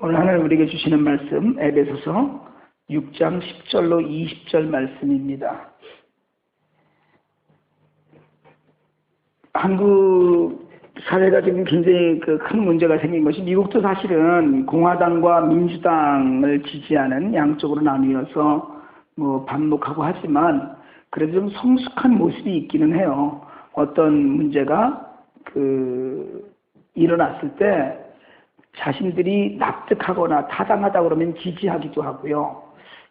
오늘 하나님 우리에게 주시는 말씀 에베소서 6장 10절로 20절 말씀입니다. 한국 사회가 지금 굉장히 큰 문제가 생긴 것이, 미국도 사실은 공화당과 민주당을 지지하는 양쪽으로 나뉘어서 반목하고 하지만 그래도 좀 성숙한 모습이 있기는 해요. 어떤 문제가 일어났을 때 자신들이 납득하거나 타당하다 그러면 지지하기도 하고요.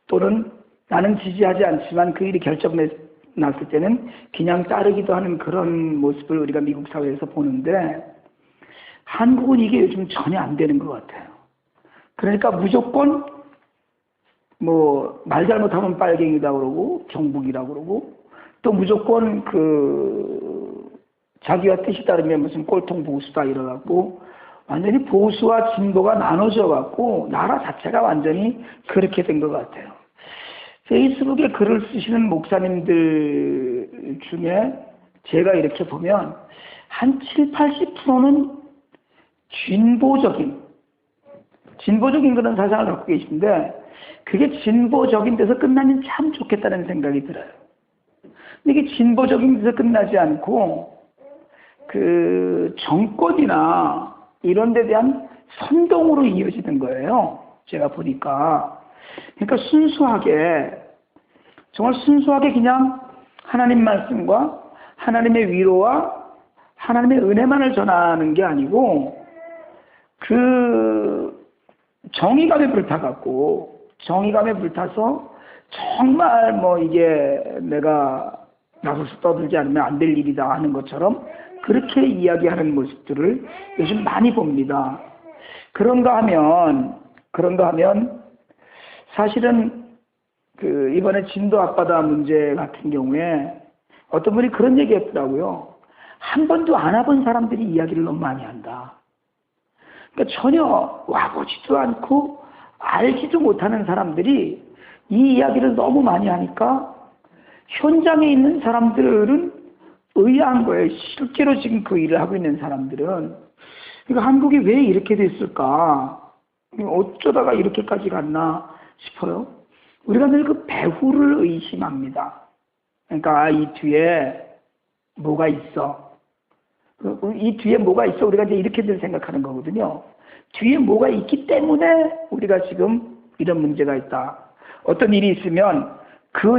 또는 나는 지지하지 않지만 그 일이 결정났을 때는 그냥 따르기도 하는 그런 모습을 우리가 미국 사회에서 보는데, 한국은 이게 요즘 전혀 안 되는 것 같아요. 그러니까 무조건 말 잘못하면 빨갱이다 그러고 경북이라 그러고, 또 무조건 자기와 뜻이 다르면 무슨 꼴통 보수다 이러갖고 완전히 보수와 진보가 나눠져 갖고 나라 자체가 완전히 그렇게 된 것 같아요. 페이스북에 글을 쓰시는 목사님들 중에 제가 이렇게 보면 한 7, 80%는 진보적인 그런 사상을 갖고 계신데, 그게 진보적인 데서 끝나면 참 좋겠다는 생각이 들어요. 근데 이게 진보적인 데서 끝나지 않고 정권이나 이런 데 대한 선동으로 이어지는 거예요. 제가 보니까. 그러니까 정말 순수하게 그냥 하나님 말씀과 하나님의 위로와 하나님의 은혜만을 전하는 게 아니고, 정의감에 불타서 정말 이게 내가 나서서 떠들지 않으면 안 될 일이다 하는 것처럼 그렇게 이야기하는 모습들을 요즘 많이 봅니다. 그런가 하면 사실은 이번에 진도 앞바다 문제 같은 경우에 어떤 분이 그런 얘기 했더라고요. 한 번도 안 와본 사람들이 이야기를 너무 많이 한다. 그러니까 전혀 와보지도 않고 알지도 못하는 사람들이 이 이야기를 너무 많이 하니까 현장에 있는 사람들은 의아한 거예요. 실제로 지금 그 일을 하고 있는 사람들은. 그러니까 한국이 왜 이렇게 됐을까? 어쩌다가 이렇게까지 갔나 싶어요. 우리가 늘 그 배후를 의심합니다. 그러니까 이 뒤에 뭐가 있어. 우리가 이제 이렇게들 생각하는 거거든요. 뒤에 뭐가 있기 때문에 우리가 지금 이런 문제가 있다. 어떤 일이 있으면 그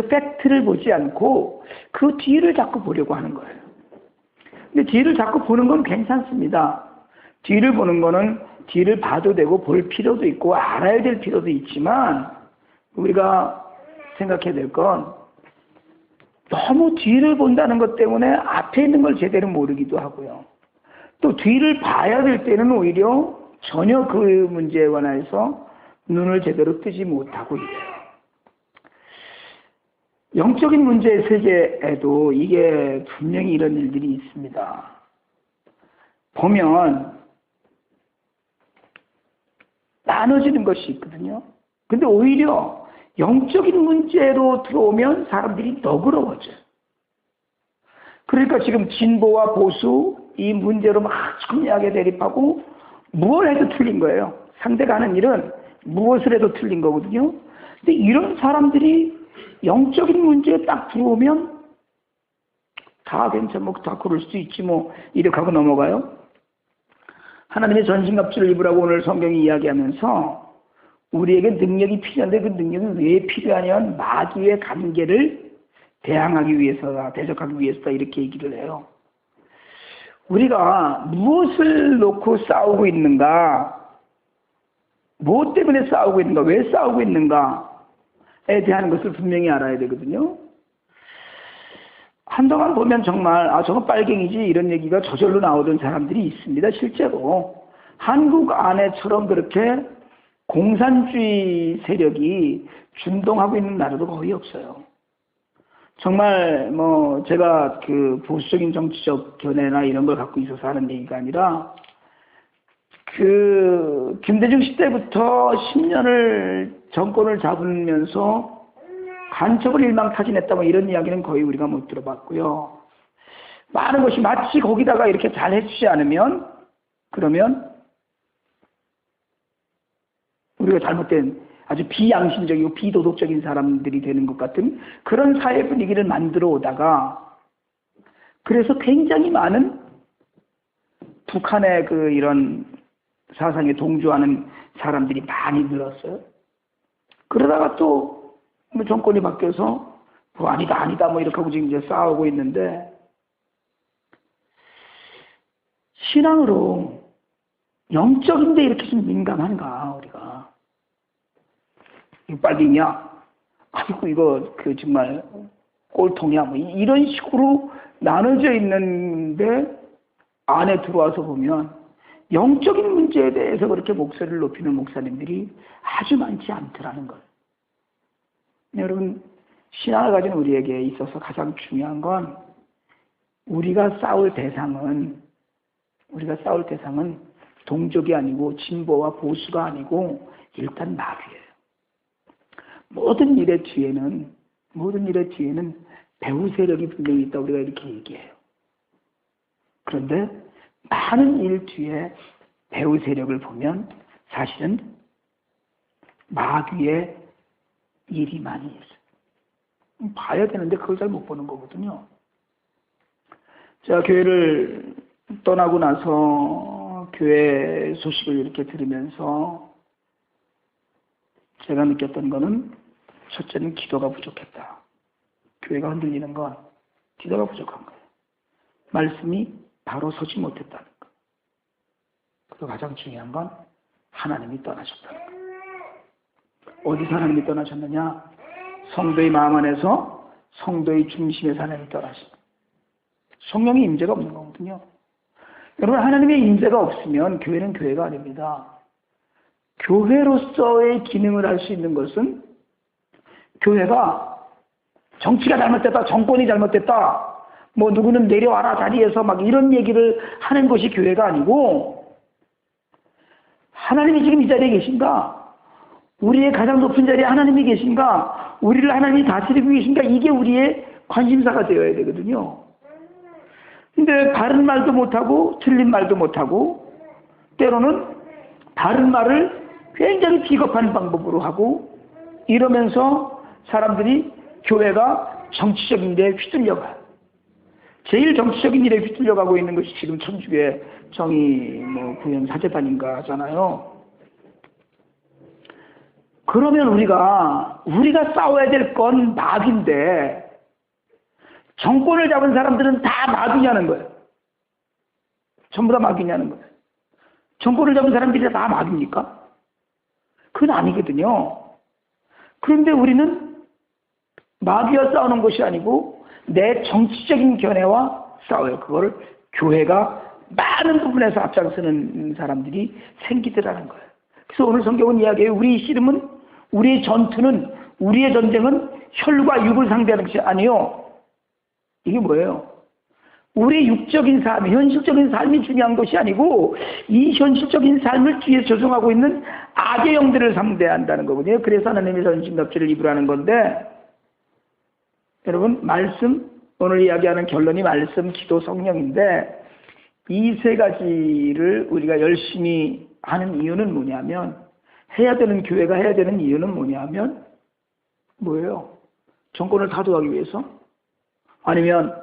팩트를 보지 않고 그 뒤를 자꾸 보려고 하는 거예요. 근데 뒤를 자꾸 보는 건 괜찮습니다. 뒤를 보는 거는 뒤를 봐도 되고 볼 필요도 있고 알아야 될 필요도 있지만, 우리가 생각해야 될 건 너무 뒤를 본다는 것 때문에 앞에 있는 걸 제대로 모르기도 하고요. 또 뒤를 봐야 될 때는 오히려 전혀 그 문제에 관해서 눈을 제대로 뜨지 못하고 이래요. 영적인 문제의 세계에도 이게 분명히 이런 일들이 있습니다. 보면 나눠지는 것이 있거든요. 근데 오히려 영적인 문제로 들어오면 사람들이 너그러워져요. 그러니까 지금 진보와 보수 이 문제로 막 첨예하게 대립하고 무엇을 해도 틀린 거예요. 상대가 하는 일은 무엇을 해도 틀린 거거든요. 근데 이런 사람들이 영적인 문제에 딱 들어오면 다 다 그럴 수 있지 이렇게 하고 넘어가요. 하나님의 전신갑주를 입으라고 오늘 성경이 이야기하면서 우리에게 능력이 필요한데, 그 능력이 왜 필요하냐면 마귀의 관계를 대항하기 위해서다, 대적하기 위해서다, 이렇게 얘기를 해요. 우리가 무엇을 놓고 싸우고 있는가, 무엇 때문에 싸우고 있는가, 왜 싸우고 있는가에 대한 것을 분명히 알아야 되거든요. 한동안 보면 정말 저거 빨갱이지 이런 얘기가 저절로 나오던 사람들이 있습니다. 실제로 한국 안에처럼 그렇게 공산주의 세력이 준동하고 있는 나라도 거의 없어요. 정말 제가 보수적인 정치적 견해나 이런 걸 갖고 있어서 하는 얘기가 아니라, 김대중 시대부터 10년을 정권을 잡으면서 간첩을 일망타진했다 이런 이야기는 거의 우리가 못 들어봤고요. 많은 것이 마치 거기다가 이렇게 잘 해주지 않으면, 그러면 우리가 잘못된 아주 비양심적이고 비도덕적인 사람들이 되는 것 같은 그런 사회 분위기를 만들어 오다가 그래서 굉장히 많은 북한의 그 이런 사상에 동조하는 사람들이 많이 늘었어요. 그러다가 또 뭐 정권이 바뀌어서 뭐 아니다 뭐 이렇게 하고 지금 이제 싸우고 있는데 신앙으로 영적인데 이렇게 좀 민감한가 우리가? 이거 빨갱이야? 아이고 이거 그 정말 꼴통이야? 뭐 이런 식으로 나눠져 있는데 안에 들어와서 보면 영적인 문제에 대해서 그렇게 목소리를 높이는 목사님들이 아주 많지 않더라는 거예요. 여러분, 신앙을 가진 우리에게 있어서 가장 중요한 건 우리가 싸울 대상은 동족이 아니고 진보와 보수가 아니고 일단 마귀예요. 모든 일의 뒤에는 배후 세력이 분명히 있다 우리가 이렇게 얘기해요. 그런데 많은 일 뒤에 배후 세력을 보면 사실은 마귀의 일이 많이 있어요. 봐야 되는데 그걸 잘 못 보는 거거든요. 제가 교회를 떠나고 나서 교회 소식을 이렇게 들으면서 제가 느꼈던 거는 첫째는 기도가 부족했다. 교회가 흔들리는 건 기도가 부족한 거예요. 말씀이 바로 서지 못했다는 거. 그리고 가장 중요한 건 하나님이 떠나셨다는 거. 어디서 하나님이 떠나셨느냐? 성도의 마음 안에서 성도의 중심에서 하나님이 떠나셨다. 성령의 임재가 없는 거거든요. 여러분, 하나님의 임재가 없으면 교회는 교회가 아닙니다. 교회로서의 기능을 할 수 있는 것은 교회가 정치가 잘못됐다, 정권이 잘못됐다, 뭐 누구는 내려와라 자리에서 막 이런 얘기를 하는 것이 교회가 아니고 하나님이 지금 이 자리에 계신가? 우리의 가장 높은 자리에 하나님이 계신가? 우리를 하나님이 다스리고 계신가? 이게 우리의 관심사가 되어야 되거든요. 근데 바른 말도 못하고 틀린 말도 못하고 때로는 바른 말을 굉장히 비겁한 방법으로 하고 이러면서 사람들이 교회가 정치적인 데 휘둘려가요. 제일 정치적인 일에 휘둘려가고 있는 것이 지금 천주교의 정의 구현 사제단인가 하잖아요. 그러면 우리가 싸워야 될 건 마귀인데 정권을 잡은 사람들은 다 마귀냐는 거예요. 전부 다 마귀냐는 거예요. 정권을 잡은 사람들이 다 마귀입니까? 그건 아니거든요. 그런데 우리는 마귀와 싸우는 것이 아니고 내 정치적인 견해와 싸워요. 그거를 교회가 많은 부분에서 앞장서는 사람들이 생기더라는 거예요. 그래서 오늘 성경은 이야기해요. 우리의 씨름은, 우리의 전투는, 우리의 전쟁은 혈과 육을 상대하는 것이 아니요. 이게 뭐예요? 우리의 육적인 삶, 현실적인 삶이 중요한 것이 아니고 이 현실적인 삶을 뒤에 조종하고 있는 악의 영들을 상대한다는 거거든요. 그래서 하나님의 전신갑주를 입으라는 건데 여러분, 말씀, 오늘 이야기하는 결론이 말씀, 기도, 성령인데 이 세 가지를 우리가 열심히 하는 이유는 뭐냐면, 해야 되는, 교회가 해야 되는 이유는 뭐냐면 뭐예요? 정권을 타도하기 위해서? 아니면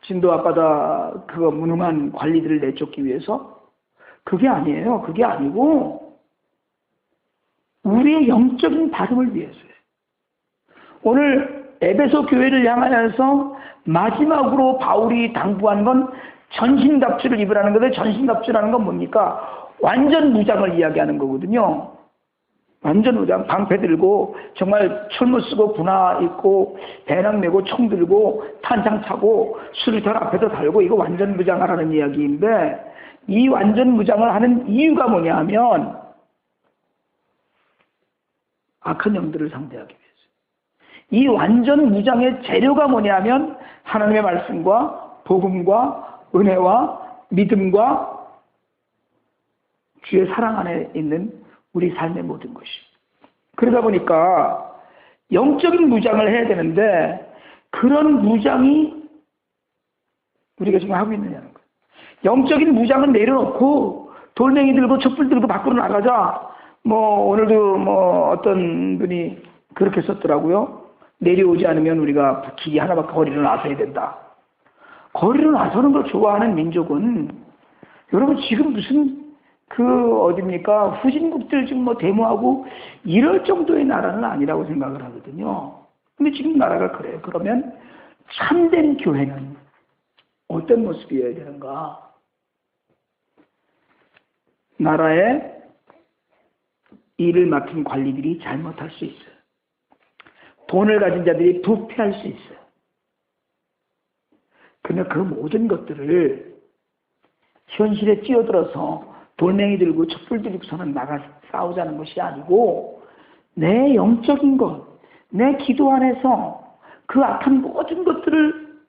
진도 앞바다 그거 무능한 관리들을 내쫓기 위해서? 그게 아니에요. 그게 아니고 우리의 영적인 발음을 위해서예요. 오늘 에베소 교회를 향하여서 마지막으로 바울이 당부한 건 전신갑주를 입으라는 건데, 전신갑주라는 건 뭡니까? 완전 무장을 이야기하는 거거든요. 완전 무장, 방패 들고 정말 철모 쓰고 군화 입고 배낭 메고 총 들고 탄창 차고 수류탄 앞에서 달고, 이거 완전 무장하라는 이야기인데, 이 완전 무장을 하는 이유가 뭐냐 하면 악한 영들을 상대하기 위해서. 이 완전 무장의 재료가 뭐냐면 하나님의 말씀과 복음과 은혜와 믿음과 주의 사랑 안에 있는 우리 삶의 모든 것이. 그러다 보니까 영적인 무장을 해야 되는데 그런 무장이 우리가 지금 하고 있느냐는 거예요. 영적인 무장은 내려놓고 돌멩이 들고 촛불 들고 밖으로 나가자. 뭐 오늘도 뭐 어떤 분이 그렇게 썼더라고요. 내려오지 않으면 우리가 기계 하나밖에 거리로 나서야 된다. 거리로 나서는 걸 좋아하는 민족은 여러분 지금 무슨 어딥니까? 후진국들 지금 뭐 데모하고 이럴 정도의 나라는 아니라고 생각을 하거든요. 근데 지금 나라가 그래요. 그러면 참된 교회는 어떤 모습이어야 되는가? 나라의 일을 맡은 관리들이 잘못할 수 있어요. 돈을 가진 자들이 부패할 수 있어요. 그러나 그 모든 것들을 현실에 뛰어들어서 돌멩이 들고 촛불 들고서는 나가 싸우자는 것이 아니고 내 영적인 것, 내 기도 안에서 그 악한 모든 것들을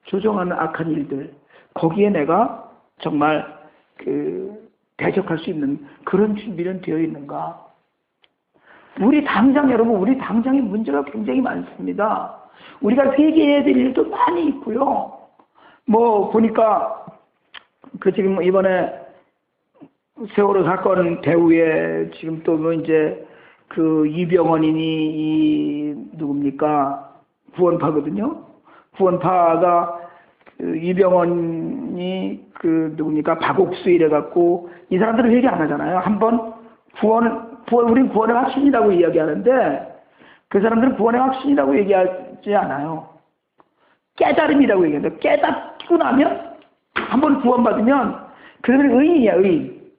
조정하는 악한 일들, 거기에 내가 정말 대적할 수 있는 그런 준비는 되어 있는가? 우리 당장의 문제가 굉장히 많습니다. 우리가 회개해야 될 일도 많이 있고요. 뭐 보니까 지금 이번에 세월호 사건 배후에 지금 또 뭐 이제 이병헌이니 누굽니까? 구원파거든요. 구원파가 이병헌이 누굽니까? 박옥수 이래갖고 이 사람들은 회개 안 하잖아요. 한번 우린 구원의 확신이라고 이야기하는데 그 사람들은 구원의 확신이라고 얘기하지 않아요. 깨달음이라고 얘기하는데 깨닫고 나면 한번 구원받으면 그들은 의인이야, 의인.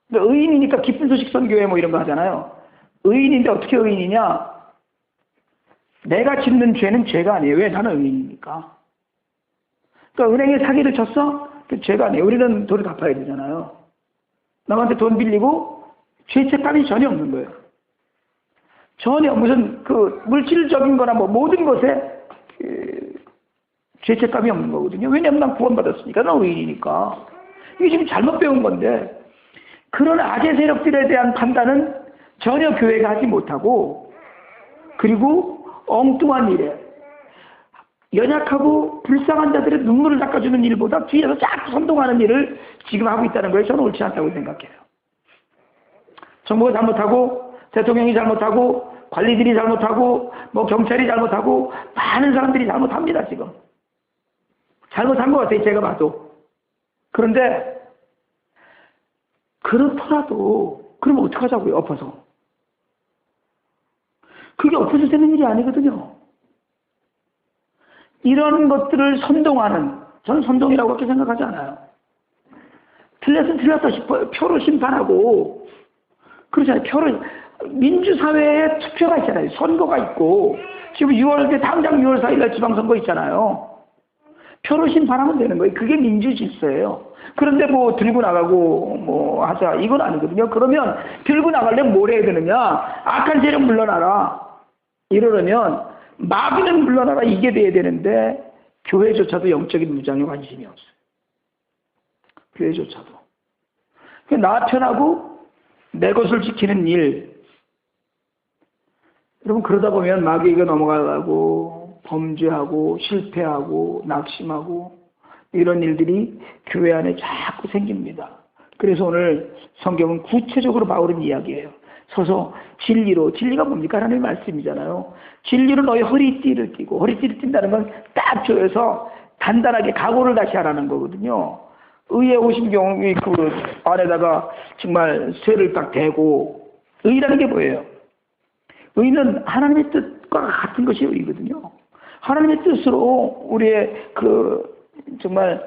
그러니까 의인이니까 기쁜 소식 선교회 뭐 이런 거 하잖아요. 의인인데 어떻게 의인이냐? 내가 짓는 죄는 죄가 아니에요. 왜? 나는 의인이니까. 그러니까 은행에 사기를 쳤어? 그 죄가 아니에요. 우리는 돈을 갚아야 되잖아요. 남한테 돈 빌리고 죄책감이 전혀 없는 거예요. 전혀 무슨 물질적인 거나 뭐 모든 것에 죄책감이 없는 거거든요. 왜냐면 난 구원받았으니까. 난 의인이니까. 이게 지금 잘못 배운 건데 그런 악의 세력들에 대한 판단은 전혀 교회가 하지 못하고 그리고 엉뚱한 일에 연약하고 불쌍한 자들의 눈물을 닦아주는 일보다 뒤에서 자꾸 선동하는 일을 지금 하고 있다는 거에 저는 옳지 않다고 생각해요. 정부가 잘못하고 대통령이 잘못하고 관리들이 잘못하고 뭐 경찰이 잘못하고 많은 사람들이 잘못합니다. 지금 잘못한 것 같아요. 제가 봐도. 그런데 그렇더라도 그러면 어떡하자고요. 엎어서. 그게 엎어서 되는 일이 아니거든요. 이런 것들을 선동하는, 저는 선동이라고 그렇게 생각하지 않아요. 틀렸으면 틀렸다 싶어요. 표로 심판하고 그렇잖아요. 민주사회에 투표가 있잖아요. 선거가 있고 지금 당장 6월 4일날 지방선거 있잖아요. 표로 심판하면 되는 거예요. 그게 민주질서예요. 그런데 뭐 들고 나가고 뭐 하자 이건 아니거든요. 그러면 들고 나가려면 뭘 해야 되느냐? 악한 세력 물러나라. 이러려면 마귀는 물러나라 이게 돼야 되는데 교회조차도 영적인 무장에 관심이 없어요. 교회조차도. 나 편하고 내 것을 지키는 일. 여러분 그러다 보면 마귀가 넘어가고 범죄하고 실패하고 낙심하고 이런 일들이 교회 안에 자꾸 생깁니다. 그래서 오늘 성경은 구체적으로 바울은 이야기해요. 서서 진리가 뭡니까? 하나님의 말씀이잖아요. 진리로 너희 허리띠를 띠고 허리띠를 띈다는 건 딱 조여서 단단하게 각오를 다시 하라는 거거든요. 의에 오신 경우에 안에다가 정말 쇠를 딱 대고 의라는 게 뭐예요? 의는 하나님의 뜻과 같은 것이 의거든요. 하나님의 뜻으로 우리의 정말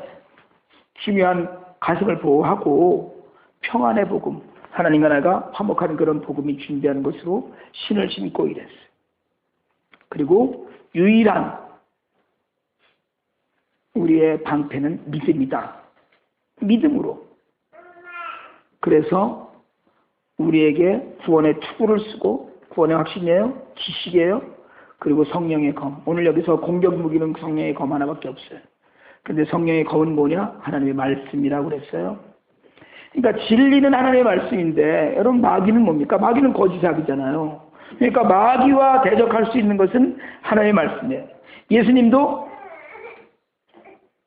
중요한 가슴을 보호하고 평안의 복음, 하나님과 내가 화목하는 그런 복음이 준비하는 것으로 신을 신고 이랬어요. 그리고 유일한 우리의 방패는 믿음이다. 믿음으로. 그래서 우리에게 구원의 투구를 쓰고 구원의 확신이에요. 지식이에요. 그리고 성령의 검. 오늘 여기서 공격 무기는 성령의 검 하나밖에 없어요. 근데 성령의 검은 뭐냐? 하나님의 말씀이라고 그랬어요. 그러니까 진리는 하나님의 말씀인데 여러분 마귀는 뭡니까? 마귀는 거짓사기잖아요. 그러니까 마귀와 대적할 수 있는 것은 하나님의 말씀이에요. 예수님도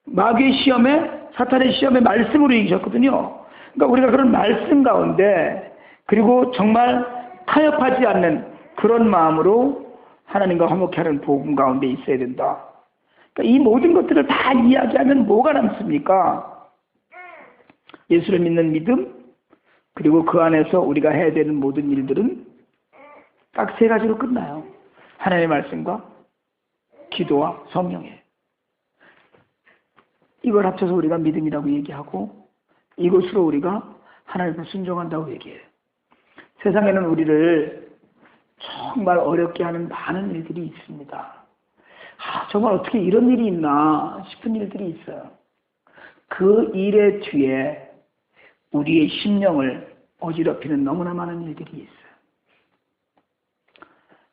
마귀의 시험에 사탄의 시험에 말씀으로 이기셨거든요. 그러니까 우리가 그런 말씀 가운데 그리고 정말 타협하지 않는 그런 마음으로 하나님과 화목하는 복음 가운데 있어야 된다. 그러니까 이 모든 것들을 다 이야기하면 뭐가 남습니까? 예수를 믿는 믿음, 그리고 그 안에서 우리가 해야 되는 모든 일들은 딱 세 가지로 끝나요. 하나님의 말씀과 기도와 성령이에요. 이걸 합쳐서 우리가 믿음이라고 얘기하고 이것으로 우리가 하나님을 순종한다고 얘기해요. 세상에는 우리를 정말 어렵게 하는 많은 일들이 있습니다. 정말 어떻게 이런 일이 있나 싶은 일들이 있어요. 그 일의 뒤에 우리의 심령을 어지럽히는 너무나 많은 일들이 있어요.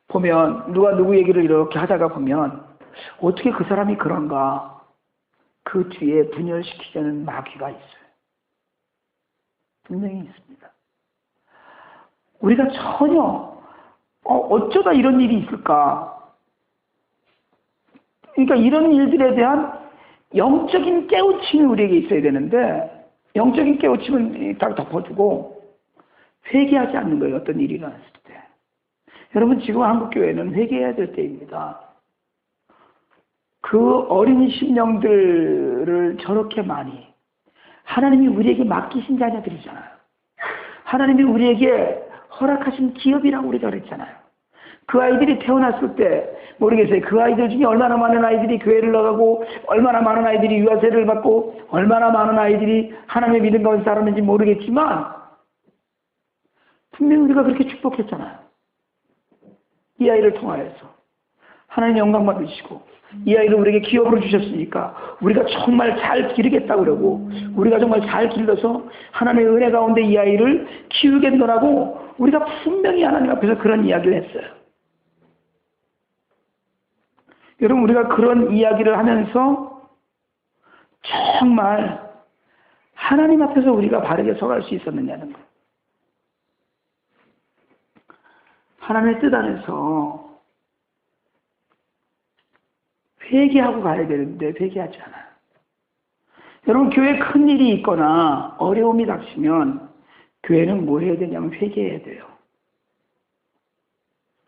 보면 누가 누구 얘기를 이렇게 하다가 보면 어떻게 그 사람이 그런가, 그 뒤에 분열시키려는 마귀가 있어요. 분명히 있습니다. 우리가 전혀 어쩌다 이런 일이 있을까? 그러니까 이런 일들에 대한 영적인 깨우침이 우리에게 있어야 되는데 영적인 깨우침은 다 덮어주고 회개하지 않는 거예요. 어떤 일이 일어났을 때. 여러분 지금 한국교회는 회개해야 될 때입니다. 그 어린 심령들을 저렇게 많이 하나님이 우리에게 맡기신 자녀들이잖아요. 하나님이 우리에게 허락하신 기업이라고 우리가 그랬잖아요. 그 아이들이 태어났을 때 모르겠어요. 그 아이들 중에 얼마나 많은 아이들이 교회를 나가고 얼마나 많은 아이들이 유아세를 받고 얼마나 많은 아이들이 하나님의 믿음 가운데 살았는지 모르겠지만 분명히 우리가 그렇게 축복했잖아요. 이 아이를 통하여서 하나님 영광 받으시고 이 아이를 우리에게 기업으로 주셨으니까 우리가 정말 잘 기르겠다고 그러고 우리가 정말 잘 길러서 하나님의 은혜 가운데 이 아이를 키우겠노라고 우리가 분명히 하나님 앞에서 그런 이야기를 했어요. 여러분 우리가 그런 이야기를 하면서 정말 하나님 앞에서 우리가 바르게 서갈 수 있었느냐는 거예요. 하나님의 뜻 안에서 회개하고 가야 되는데 회개하지 않아요. 여러분 교회에 큰 일이 있거나 어려움이 닥치면 교회는 뭐 해야 되냐면 회개해야 돼요.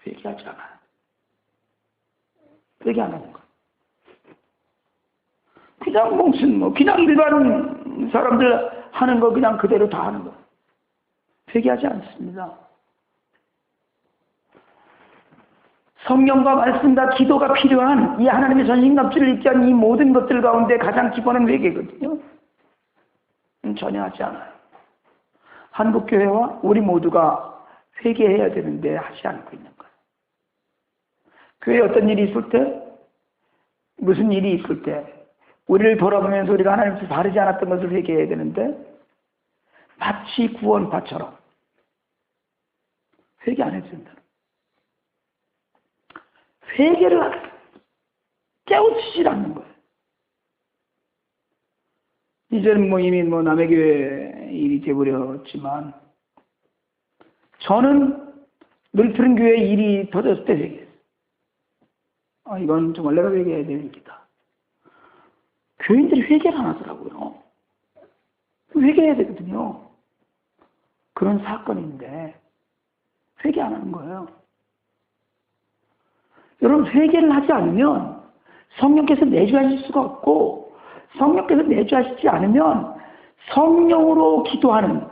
회개하지 않아요. 회개 안 하는 거예요. 그냥 무슨 그냥 일반 사람들 하는 거 그냥 그대로 다 하는 거예요. 회개하지 않습니다. 성령과 말씀과 기도가 필요한 이 하나님의 전신갑주를 입게 한 이 모든 것들 가운데 가장 기본은 회개거든요. 전혀 하지 않아요. 한국교회와 우리 모두가 회개해야 되는데 하지 않고 있는 거예요. 교회에 어떤 일이 있을 때, 무슨 일이 있을 때 우리를 돌아보면서 우리가 하나님께서 바르지 않았던 것을 회개해야 되는데 마치 구원파처럼 회개 안 해도 된다. 회개를 깨우치질 않는 거예요. 이제는 이미 남의 교회 일이 돼버렸지만 저는 늘 들은 교회 일이 터졌을 때 회개했어요. 이건 정말 내가 회개해야 될 일이다. 교인들이 회개를 안 하더라고요. 회개해야 되거든요. 그런 사건인데 회개 안 하는 거예요. 여러분 회개를 하지 않으면 성령께서 내주하실 수가 없고 성령께서 내주하시지 않으면 성령으로 기도하는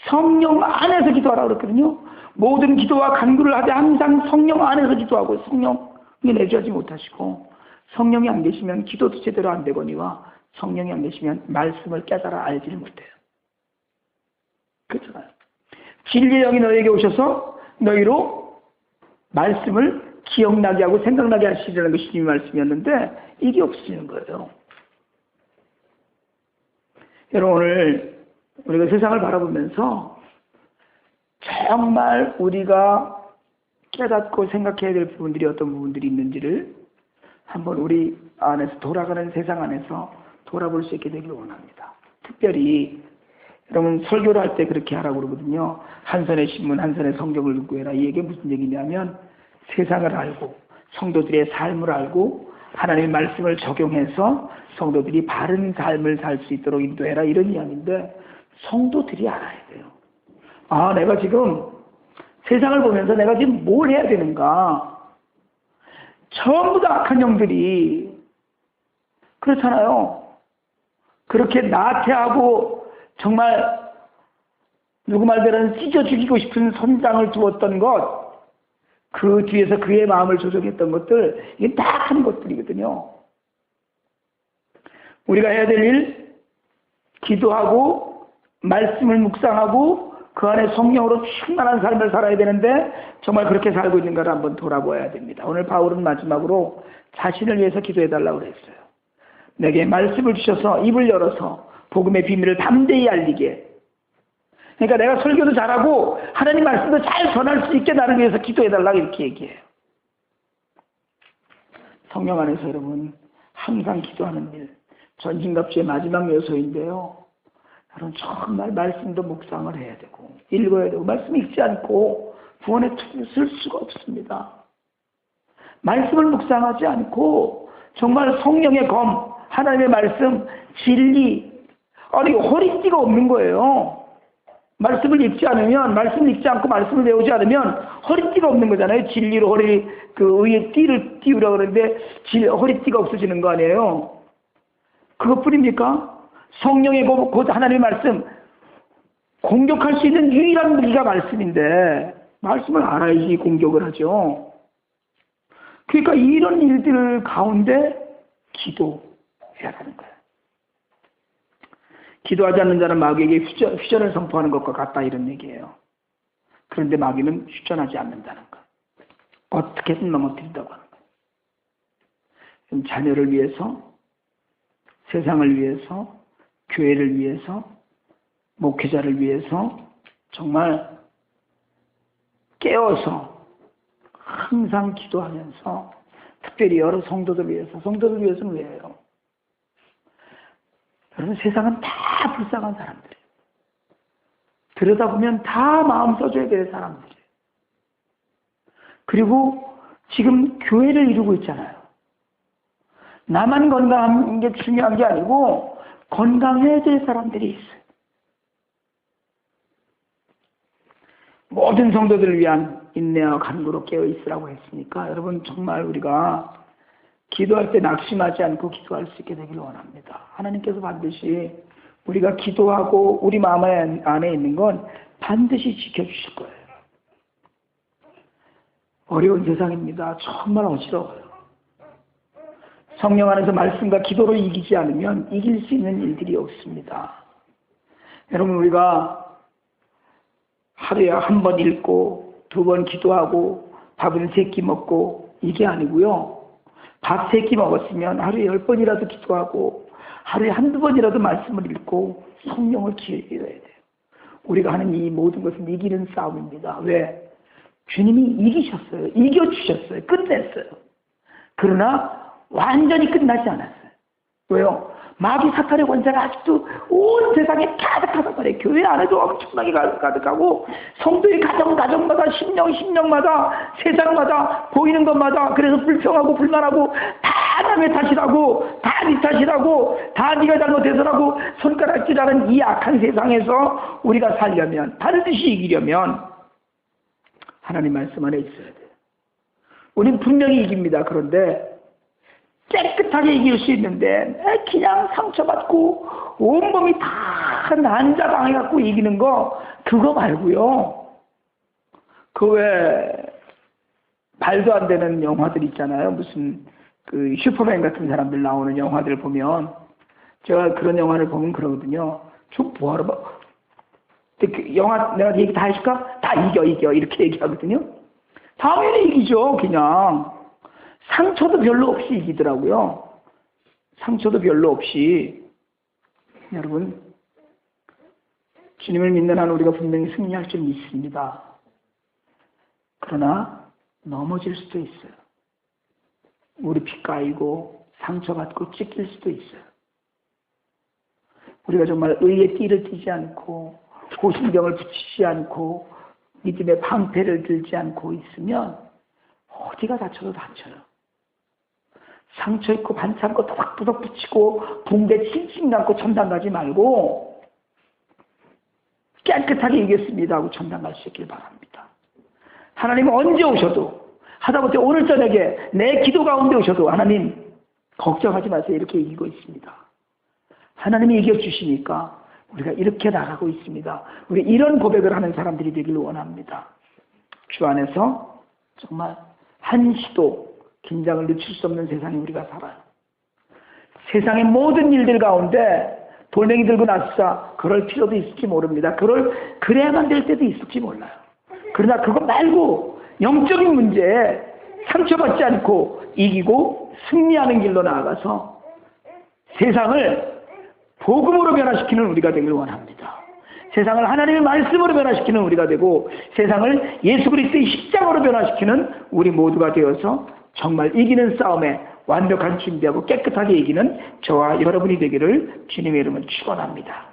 성령 안에서 기도하라고 그랬거든요. 모든 기도와 간구를 하되 항상 성령 안에서 기도하고 성령이 내주하지 못하시고 성령이 안 계시면 기도도 제대로 안 되거니와 성령이 안 계시면 말씀을 깨달아 알지를 못해요. 그렇잖아요. 진리의 영이 너에게 오셔서 너희로 말씀을 기억나게 하고 생각나게 하시려는 것이 주님의 말씀이었는데 이게 없으시는 거예요. 여러분 오늘 우리가 세상을 바라보면서 정말 우리가 깨닫고 생각해야 될 부분들이 어떤 부분들이 있는지를 한번 우리 안에서 돌아가는 세상 안에서 돌아볼 수 있게 되길 원합니다. 특별히 여러분 설교를 할 때 그렇게 하라고 그러거든요. 한 손에 신문 한 손에 성경을 들고 해라. 이게 무슨 얘기냐면 세상을 알고 성도들의 삶을 알고 하나님의 말씀을 적용해서 성도들이 바른 삶을 살 수 있도록 인도해라, 이런 이야기인데, 성도들이 알아야 돼요. 아, 내가 지금 세상을 보면서 내가 지금 뭘 해야 되는가. 전부 다 악한 영들이 그렇잖아요. 그렇게 나태하고 정말 누구 말대로는 찢어 죽이고 싶은 선장을 두었던 것, 그 뒤에서 그의 마음을 조종했던 것들, 이게 다 한 것들이거든요. 우리가 해야 될 일, 기도하고 말씀을 묵상하고 그 안에 성령으로 충만한 삶을 살아야 되는데 정말 그렇게 살고 있는가를 한번 돌아보아야 됩니다. 오늘 바울은 마지막으로 자신을 위해서 기도해달라고 그랬어요. 내게 말씀을 주셔서 입을 열어서 복음의 비밀을 담대히 알리게. 그러니까 내가 설교도 잘하고 하나님 말씀도 잘 전할 수 있게 나를 위해서 기도해달라고 이렇게 얘기해요. 성령 안에서 여러분 항상 기도하는 일, 전신갑주의 마지막 요소인데요. 여러분 정말 말씀도 묵상을 해야 되고 읽어야 되고, 말씀 읽지 않고 구원의 틀을 쓸 수가 없습니다. 말씀을 묵상하지 않고 정말 성령의 검, 하나님의 말씀, 진리, 아니 허리띠가 없는 거예요. 말씀을 읽지 않으면, 말씀을 읽지 않고 말씀을 배우지 않으면 허리띠가 없는 거잖아요. 진리로 그 의에 띠를 띄우려고 그러는데 허리띠가 없어지는 거 아니에요. 그것뿐입니까? 성령의 곧 하나님의 말씀, 공격할 수 있는 유일한 무기가 말씀인데 말씀을 알아야지 공격을 하죠. 그러니까 이런 일들 가운데 기도해야 하는 거예요. 기도하지 않는 자는 마귀에게 휴전을 선포하는 것과 같다, 이런 얘기예요. 그런데 마귀는 휴전하지 않는다는 것. 어떻게든 넘어뜨린다고 하는 거예요. 자녀를 위해서, 세상을 위해서, 교회를 위해서, 목회자를 위해서 정말 깨어서 항상 기도하면서, 특별히 여러 성도들 위해서, 성도들 위해서는 왜요? 여러분 세상은 다 불쌍한 사람들이에요. 들여다보면 다 마음 써줘야 될 사람들이에요. 그리고 지금 교회를 이루고 있잖아요. 나만 건강한 게 중요한 게 아니고 건강해야 될 사람들이 있어요. 모든 성도들을 위한 인내와 간구로 깨어 있으라고 했으니까 여러분 정말 우리가 기도할 때 낙심하지 않고 기도할 수 있게 되기를 원합니다. 하나님께서 반드시 우리가 기도하고 우리 마음 안에 있는 건 반드시 지켜주실 거예요. 어려운 세상입니다. 정말 어지러워요. 성령 안에서 말씀과 기도로 이기지 않으면 이길 수 있는 일들이 없습니다. 여러분 우리가 하루에 한 번 읽고 두 번 기도하고 밥은 3끼 먹고 이게 아니고요. 밥 3끼 먹었으면 하루에 10번이라도 기도하고 하루에 한두 번이라도 말씀을 읽고 성령을 기울여야 돼요. 우리가 하는 이 모든 것은 이기는 싸움입니다. 왜? 주님이 이기셨어요. 이겨주셨어요. 끝냈어요. 그러나 완전히 끝나지 않았어요. 왜요? 마귀 사탄의 권세가 아직도 온 세상에 가득하단 말이에요. 교회 안에도 엄청나게 가득하고 성도의 가정마다 심령마다 세상마다 보이는 것마다 그래서 불평하고 불만하고 다 남의 탓이라고 다 네 탓이라고 다 네가 잘못해서라고 손가락질하는 이 악한 세상에서 우리가 살려면 반드시 이기려면 하나님 말씀 안에 있어야 돼요. 우리는 분명히 이깁니다. 그런데 깨끗하게 이길 수 있는데 그냥 상처받고 온몸이 다 난자당해갖고 이기는 거 그거 말고요. 그 외 말도 안 되는 영화들 있잖아요. 무슨 그 슈퍼맨 같은 사람들 나오는 영화들 보면 제가 그런 영화를 보면 그러거든요. 저 뭐하러 봐. 그 영화 내가 얘기 다 해줄까? 다 이겨 이렇게 얘기하거든요. 당연히 이기죠. 그냥. 상처도 별로 없이 이기더라고요. 상처도 별로 없이. 여러분 주님을 믿는 한 우리가 분명히 승리할 줄 믿습니다. 그러나 넘어질 수도 있어요. 무릎이 까이고 상처받고 찢길 수도 있어요. 우리가 정말 의의 띠를 띠지 않고 고신경을 붙이지 않고 믿음의 방패를 들지 않고 있으면 어디가 다쳐도 다쳐요. 상처 있고 반창고 또박또박 붙이고 붕대 칭칭 감고 천당 가지 말고 깨끗하게 이겼습니다 하고 천당 갈 수 있길 바랍니다. 하나님은 언제 오셔도 하다못해 오늘 저녁에 내 기도 가운데 오셔도 하나님 걱정하지 마세요 이렇게 이기고 있습니다. 하나님이 이겨주시니까 우리가 이렇게 나가고 있습니다. 우리 이런 고백을 하는 사람들이 되길 원합니다. 주 안에서 정말 한시도 긴장을 늦출 수 없는 세상에 우리가 살아요. 세상의 모든 일들 가운데 돌멩이 들고 나서자 그럴 필요도 있을지 모릅니다. 그래야만 될 때도 있을지 몰라요. 그러나 그거 말고 영적인 문제에 상처받지 않고 이기고 승리하는 길로 나아가서 세상을 복음으로 변화시키는 우리가 되길 원합니다. 세상을 하나님의 말씀으로 변화시키는 우리가 되고 세상을 예수 그리스도의 십자가로 변화시키는 우리 모두가 되어서 정말 이기는 싸움에 완벽한 준비하고 깨끗하게 이기는 저와 여러분이 되기를 주님의 이름으로 축원합니다.